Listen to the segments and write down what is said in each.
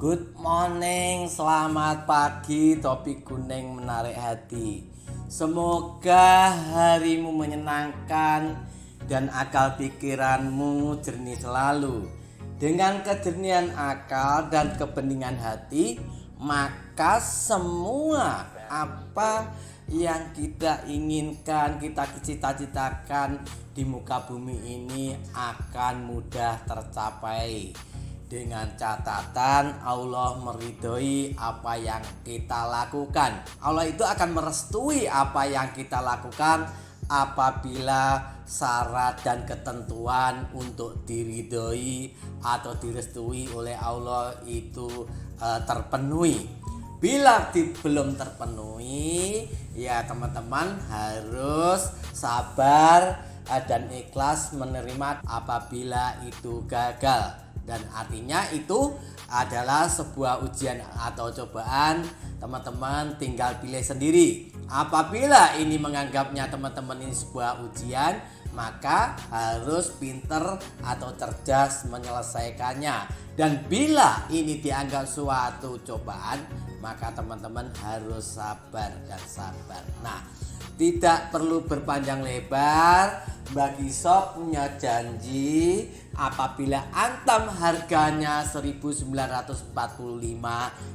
Good morning, selamat pagi, topik kuning menarik hati. Semoga harimu menyenangkan dan akal pikiranmu jernih selalu. Dengan kejernihan akal dan kebeningan hati, maka semua apa yang kita inginkan, kita cita-citakan di muka bumi ini akan mudah tercapai. Dengan catatan Allah meridhoi apa yang kita lakukan. Allah itu akan merestui apa yang kita lakukan apabila syarat dan ketentuan untuk diridhoi atau direstui oleh Allah itu terpenuhi. Bila belum terpenuhi, ya teman-teman harus sabar dan ikhlas menerima apabila itu gagal. Dan artinya itu adalah sebuah ujian atau cobaan, teman-teman tinggal pilih sendiri. Apabila ini menganggapnya teman-teman ini sebuah ujian, maka harus pinter atau cerdas menyelesaikannya. Dan bila ini dianggap suatu cobaan, maka teman-teman harus sabar dan sabar. Nah, tidak perlu berpanjang lebar. Mbak Giso punya janji apabila Antam harganya 1945,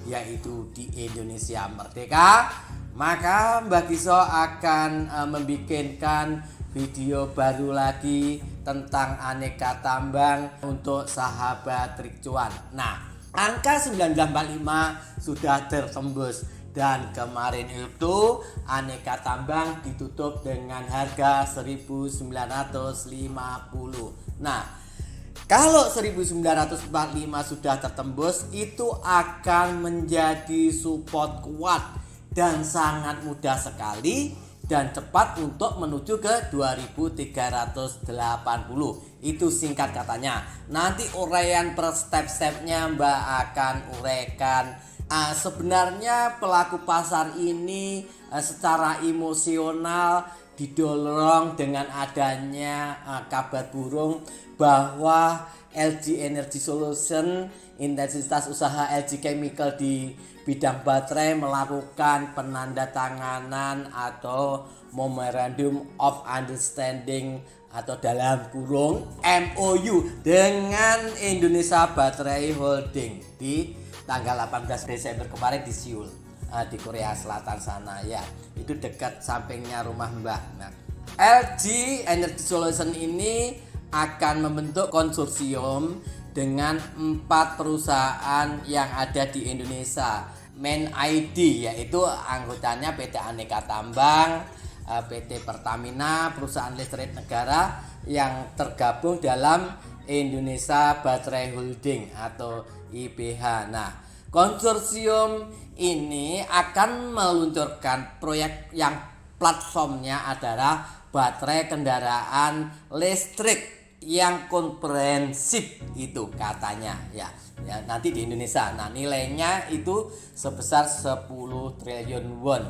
yaitu di Indonesia Merdeka, maka Mbak Giso akan membikinkan video baru lagi tentang aneka tambang untuk sahabat trik cuan. Nah, angka 1945 sudah tertembus. Dan kemarin itu aneka tambang ditutup dengan harga 1950. Nah, kalau 1945 sudah tertembus, itu akan menjadi support kuat dan sangat mudah sekali dan cepat untuk menuju ke 2380. Itu singkat katanya. Nanti uraian per step-stepnya Mbak akan uraikan. Sebenarnya pelaku pasar ini secara emosional didorong dengan adanya kabar burung bahwa LG Energy Solution, intensitas usaha LG Chemical di bidang baterai, melakukan penandatanganan atau Memorandum of Understanding atau dalam kurung MOU dengan Indonesia Battery Holding di tanggal 18 Desember kemarin di Seoul, di Korea Selatan sana ya. Itu dekat sampingnya rumah Mbak. Nah, LG Energy Solution ini akan membentuk konsorsium dengan 4 perusahaan yang ada di Indonesia. Main ID yaitu anggotanya PT Aneka Tambang, PT Pertamina, perusahaan listrik negara yang tergabung dalam Indonesia Battery Holding atau IBH. Nah, konsorsium ini akan meluncurkan proyek yang platformnya adalah baterai kendaraan listrik yang komprehensif itu katanya ya nanti di Indonesia. Nah, nilainya itu sebesar 10 triliun won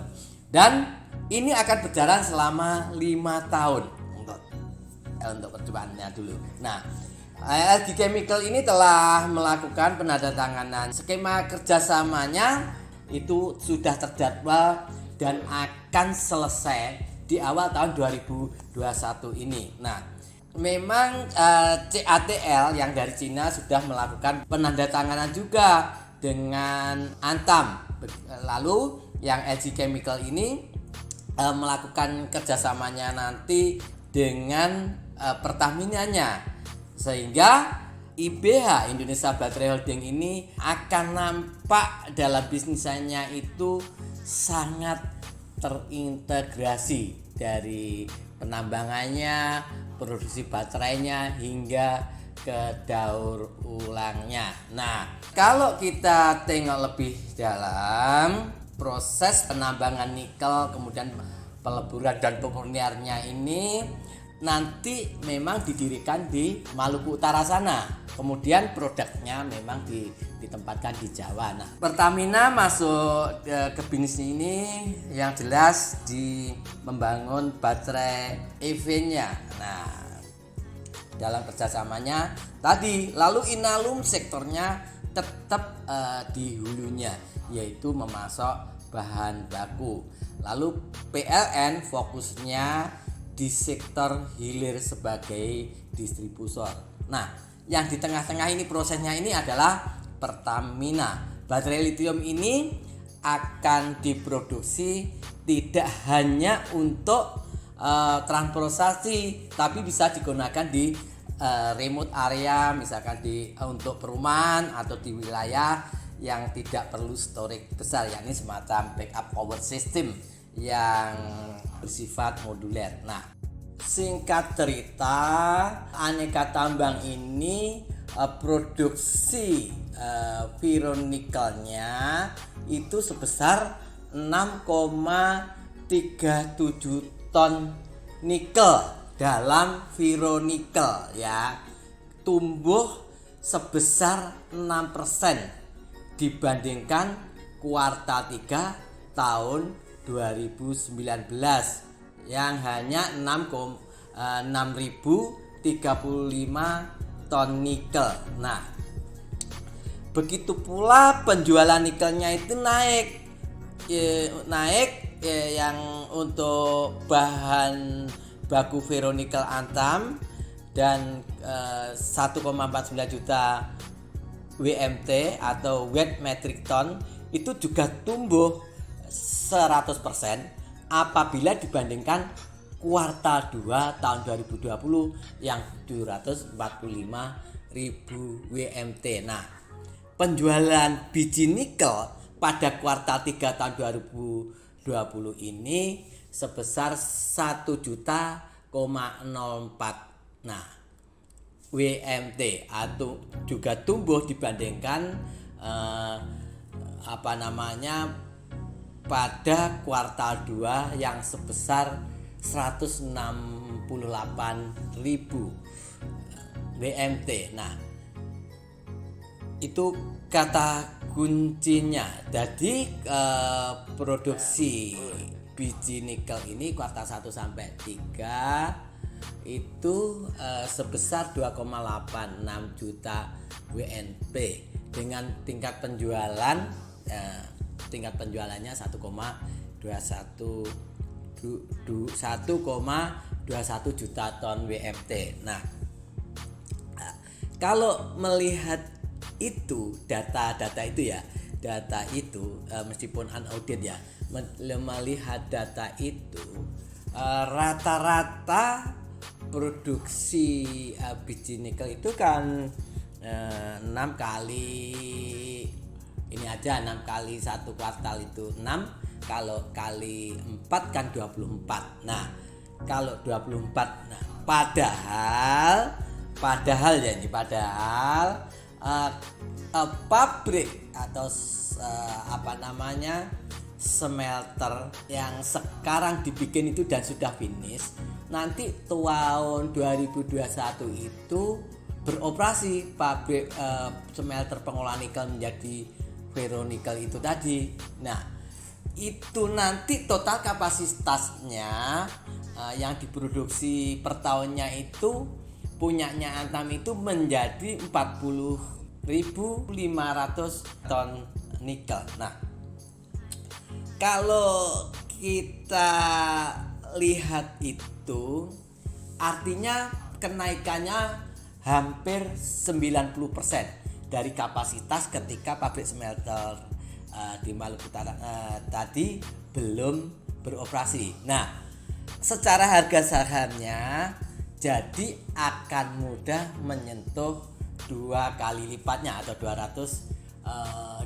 dan ini akan berjalan selama 5 tahun untuk percobaannya dulu. Nah, LG Chemical ini telah melakukan penandatanganan skema kerjasamanya itu sudah terjadwal dan akan selesai di awal tahun 2021 ini. Nah, memang CATL yang dari Cina sudah melakukan penandatanganan juga dengan Antam. Lalu yang LG Chemical ini melakukan kerjasamanya nanti dengan Pertamina-nya. Sehingga IBH Indonesia Battery Holding ini akan nampak dalam bisnisnya itu sangat terintegrasi dari penambangannya, produksi baterainya hingga ke daur ulangnya. Nah, kalau kita tengok lebih dalam proses penambangan nikel kemudian peleburan dan pemurniannya ini nanti memang didirikan di Maluku Utara sana. Kemudian produknya memang ditempatkan di Jawa. Nah, Pertamina masuk ke bisnis ini yang jelas di membangun baterai EV-nya. Nah, dalam kerjasamanya tadi, lalu Inalum sektornya tetap di hulunya, yaitu memasok bahan baku. Lalu PLN fokusnya di sektor hilir sebagai distributor. Nah, yang di tengah-tengah ini prosesnya ini adalah Pertamina. Baterai lithium ini akan diproduksi tidak hanya untuk transportasi, tapi bisa digunakan di remote area, misalkan untuk perumahan atau di wilayah yang tidak perlu storage besar, yakni semacam backup power system yang bersifat moduler. Nah, singkat cerita, Aneka Tambang ini produksi ferronikelnya itu sebesar 6,37 ton nikel dalam ferronikel ya, tumbuh sebesar 6% dibandingkan kuartal 3 tahun 2019 yang hanya 6.035 ton nikel. Nah, begitu pula penjualan nikelnya itu naik yang untuk bahan baku ferronikel Antam dan 1,49 juta WMT atau wet metric ton itu juga tumbuh 100% apabila dibandingkan kuartal 2 tahun 2020 yang 745.000 WMT. Nah, penjualan biji nikel pada kuartal 3 tahun 2020 ini sebesar 1,04 juta. Nah, WMT atau juga tumbuh dibandingkan pada kuartal 2 yang sebesar 168.000 WMT. Nah, itu kata kuncinya. Jadi produksi biji nikel ini kuartal 1 sampai 3 itu sebesar 2,86 juta WMT dengan tingkat penjualannya 1,21 juta ton WMT. Nah, kalau melihat itu data itu meskipun unaudit ya, melihat data itu rata-rata produksi biji nikel itu kan 6 kali ini aja, 6 kali satu kuartal itu 6, kalau kali 4 kan 24. Nah, kalau 24, nah padahal pabrik atau smelter yang sekarang dibikin itu dan sudah finish, nanti tahun 2021 itu beroperasi pabrik smelter pengolahan nikel menjadi ferronikel itu tadi. Nah, itu nanti total kapasitasnya yang diproduksi per tahunnya itu punyanya Antam itu menjadi 40.500 ton nikel. Nah, kalau kita lihat itu artinya kenaikannya hampir 90% dari kapasitas ketika pabrik smelter di Maluku Utara tadi belum beroperasi. Nah, secara harga sahamnya jadi akan mudah menyentuh 2 kali lipatnya atau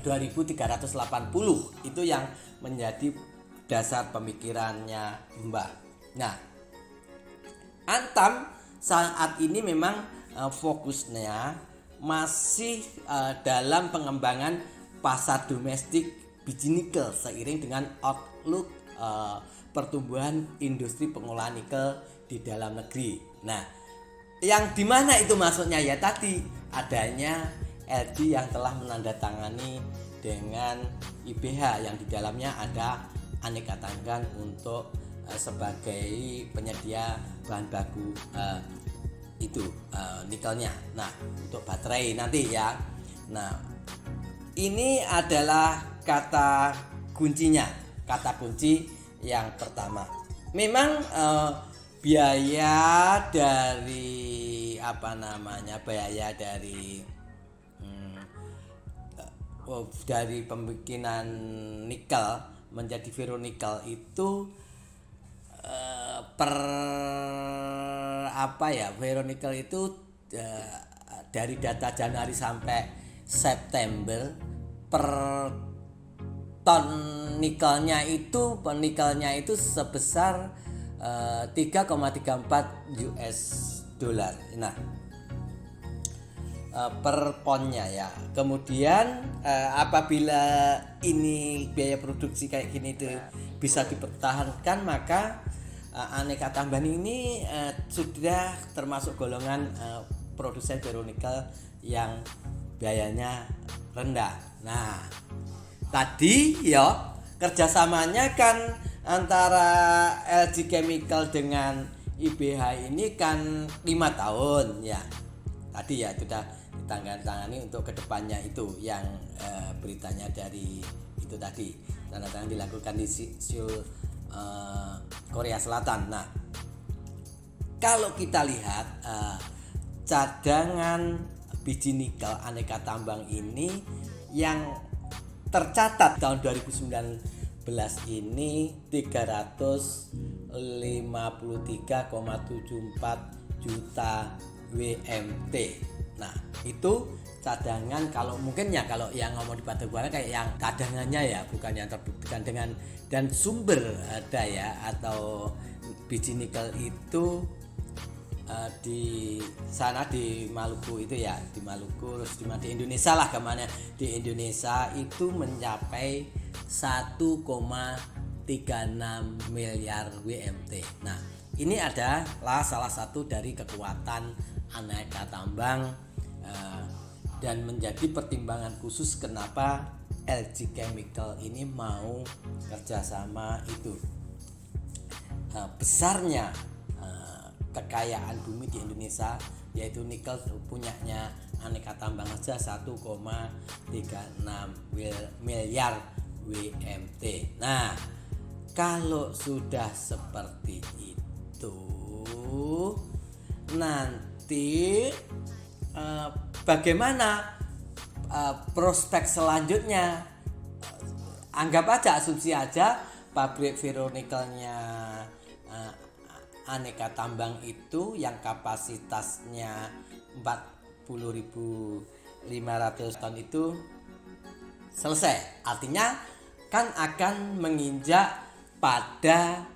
2.380 itu yang menjadi dasar pemikirannya Mbak. Nah, Antam saat ini memang fokusnya masih dalam pengembangan pasar domestik biji nikel seiring dengan outlook pertumbuhan industri pengolahan nikel di dalam negeri. Nah, yang dimana itu maksudnya ya tadi adanya LG yang telah menandatangani dengan IBH yang di dalamnya ada Aneka Tambang untuk sebagai penyedia bahan baku nikelnya. Nah, untuk baterai nanti ya. Nah, ini adalah kata kuncinya, kata kunci yang pertama. Memang biaya dari dari pembikinan nikel menjadi ferronikel itu ferronikel itu dari data Januari sampai September per ton nikelnya itu sebesar 3,34 US dollar. Nah, per ponnya ya. Kemudian apabila ini biaya produksi kayak gini tuh bisa dipertahankan, maka Aneka Tambang ini sudah termasuk golongan produsen ferronikel yang biayanya rendah. Nah, tadi ya kerjasamanya kan antara LG Chemical dengan IBH ini kan 5 tahun ya. Tadi ya sudah ditandatangani untuk kedepannya itu yang beritanya dari itu tadi, tanda tangan dilakukan di Seoul, Korea Selatan. Nah, kalau kita lihat cadangan biji nikel Aneka Tambang ini yang tercatat tahun 2019 ini 353,74 juta WMT. Nah, itu cadangan, kalau mungkin ya kalau yang ngomong di batubara kayak yang cadangannya ya, bukan yang terbuktikan dengan dan sumber daya atau biji nikel itu di sana di Maluku itu ya, di Maluku, terus di Indonesia lah, kemana di Indonesia itu mencapai 1,36 miliar WMT. Nah, ini adalah salah satu dari kekuatan Aneka Tambang dan menjadi pertimbangan khusus kenapa LG Chemical ini mau kerjasama itu. Besarnya kekayaan bumi di Indonesia yaitu nikel punyanya Aneka Tambang aja 1,36 miliar WMT. Nah, kalau sudah seperti itu nanti bagaimana prospek selanjutnya? Anggap aja, asumsi aja pabrik ferronikelnya Aneka Tambang itu yang kapasitasnya 40.500 ton itu selesai. Artinya kan akan menginjak pada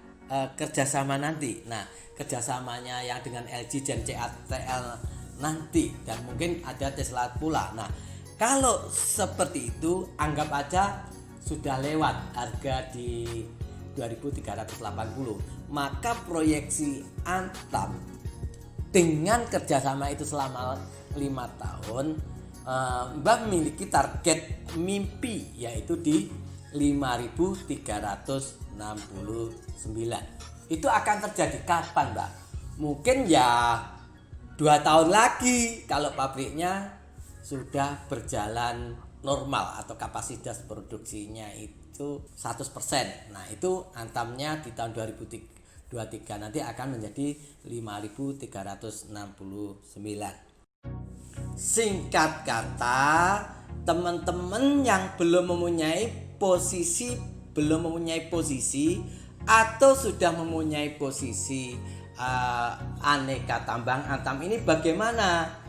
kerjasama nanti. Nah, kerjasamanya yang dengan LG dan CATL nanti, dan mungkin ada Tesla pula. Nah, kalau seperti itu anggap aja sudah lewat harga di 2.380, maka proyeksi Antam dengan kerjasama itu selama 5 tahun Mbak memiliki target mimpi yaitu di 5.369. Itu akan terjadi kapan, Mbak? Mungkin ya 2 tahun lagi kalau pabriknya sudah berjalan normal atau kapasitas produksinya itu 100%. Nah, itu Antamnya di tahun 2023 nanti akan menjadi 5.369. Singkat kata, teman-teman yang belum mempunyai posisi atau sudah mempunyai posisi Aneka Tambang Antam ini bagaimana?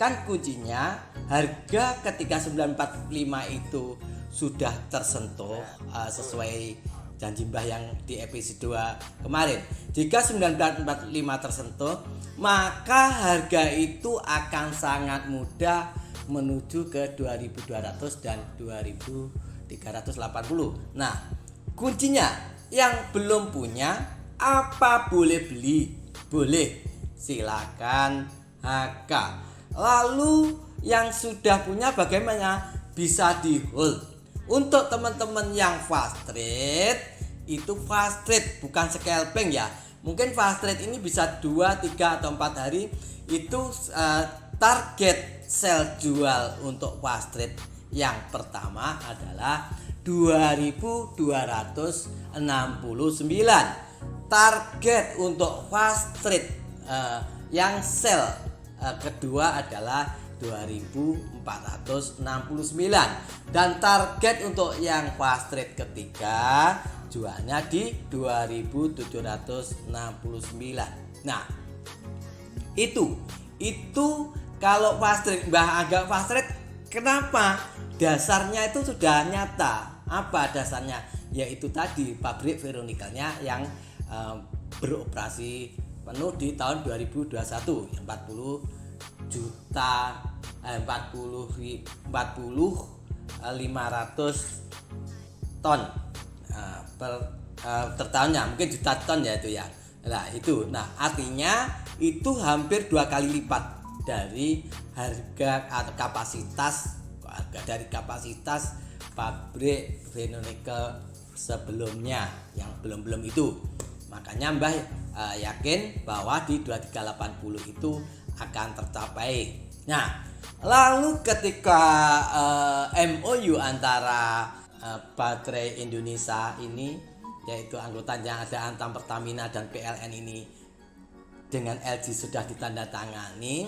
Kan kuncinya harga ketika 945 itu sudah tersentuh sesuai janji Mbah yang di episode 2 kemarin. Jika 945 tersentuh, maka harga itu akan sangat mudah menuju ke 2.200 dan 2.380. Nah, kuncinya yang belum punya apa boleh beli? Boleh, silakan HK. Lalu yang sudah punya bagaimana? Bisa di hold. Untuk teman-teman yang fast trade, itu fast trade bukan scalping ya. Mungkin fast trade ini bisa 2, 3 atau 4 hari. Itu target sell jual untuk fast trade Yang pertama adalah 2269. Target untuk fast trade yang sell kedua adalah 2469 dan target untuk yang fast trade ketiga jualnya di 2769. Nah, itu kalau fast trade Mbah agak fast trade, kenapa? Dasarnya itu sudah nyata. Apa dasarnya? Yaitu tadi pabrik veronikalnya yang beroperasi penuh di tahun 2021 40 juta 500 ton per tahunnya, mungkin juta ton ya itu ya. Nah artinya itu hampir 2 kali lipat dari harga atau kapasitas pabrik veronical sebelumnya yang belum itu. Makanya Mbah yakin bahwa di 2380 itu akan tercapai. Nah, lalu ketika MOU antara Baterai Indonesia ini, yaitu anggotanya ada Antam Pertamina dan PLN ini, dengan LG sudah ditandatangani,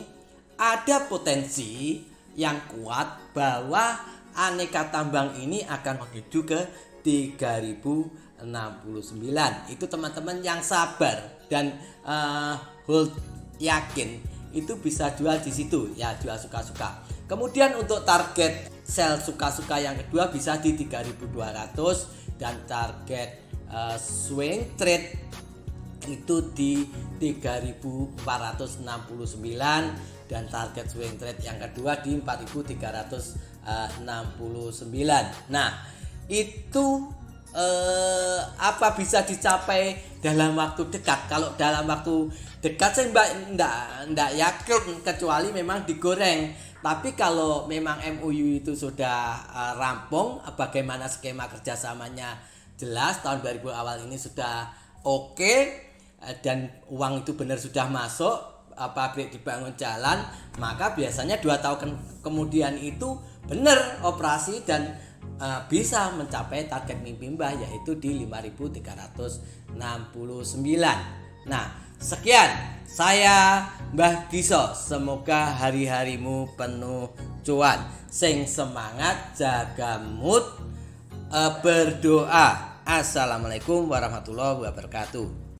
ada potensi yang kuat bahwa aneka tambang ini akan menuju ke 3069. Itu teman-teman yang sabar dan hold yakin itu bisa jual di situ ya, jual suka-suka. Kemudian untuk target sell suka-suka yang kedua bisa di 3200 dan target swing trade itu di 3469 dan target swing trade yang kedua di 4369. Nah, itu apa bisa dicapai dalam waktu dekat? Kalau dalam waktu dekat saya enggak yakin, kecuali memang digoreng. Tapi kalau memang MOU itu sudah rampung, bagaimana skema kerjasamanya jelas, tahun 2000 awal ini sudah oke, dan uang itu benar sudah masuk, pabrik dibangun jalan, maka biasanya 2 tahun kemudian itu benar operasi dan bisa mencapai target mimpi Mbah, yaitu di 5369. Nah, sekian saya Mbah Giso, semoga hari-harimu penuh cuan. Sing semangat, jaga mood, berdoa. Assalamualaikum warahmatullahi wabarakatuh.